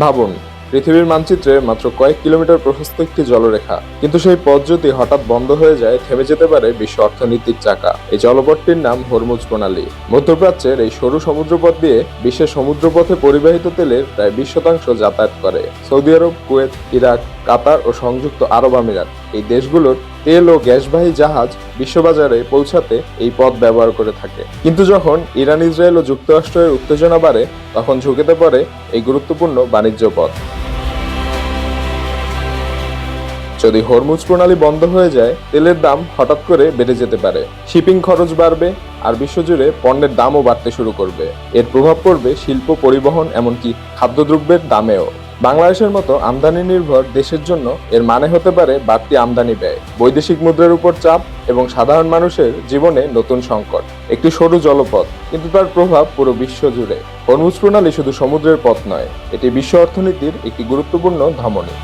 ভাবুন, পৃথিবীর মানচিত্রে মাত্র কয়েক কিলোমিটার প্রশস্ত একটি জলরেখা, কিন্তু সেই পথ যদি হঠাৎ বন্ধ হয়ে যায়, থেমে যেতে পারে বিশ্ব অর্থনীতির চাকা। এই জলপথটির নাম হরমুজ প্রণালী। মধ্যপ্রাচ্যের এই সরু সমুদ্রপথ দিয়ে বিশ্বের সমুদ্রপথে পরিবাহিত তেলের প্রায় 20% যাতায়াত করে। সৌদি আরব, কুয়েত, ইরাক, কাতার ও সংযুক্ত আরব আমিরাত এই দেশগুলোর তেল ও গ্যাসবাহী জাহাজ বিশ্ববাজারে পৌঁছাতে এই পথ ব্যবহার করে থাকে। কিন্তু যখন ইরান, ইসরায়েল ও যুক্তরাষ্ট্রের উত্তেজনা বাড়ে, তখন ঝুঁকিতে পড়ে এই গুরুত্বপূর্ণ বাণিজ্য পথ। যদি হরমুজ প্রণালী বন্ধ হয়ে যায়, তেলের দাম হঠাৎ করে বেড়ে যেতে পারে, শিপিং খরচ বাড়বে, আর বিশ্বজুড়ে পণ্যের দামও বাড়তে শুরু করবে। এর প্রভাব পড়বে শিল্প, পরিবহন, এমনকি খাদ্যদ্রব্যের দামেও। বাংলাদেশের মতো আমদানি নির্ভর দেশের জন্য এর মানে হতে পারে বাড়তি আমদানি ব্যয়, বৈদেশিক মুদ্রার উপর চাপ এবং সাধারণ মানুষের জীবনে নতুন সংকট। একটি সরু জলপথ, কিন্তু তার প্রভাব পুরো বিশ্ব জুড়ে। হরমুজ প্রণালী শুধু সমুদ্রের পথ নয়, এটি বিশ্ব অর্থনীতির একটি গুরুত্বপূর্ণ ধমনী।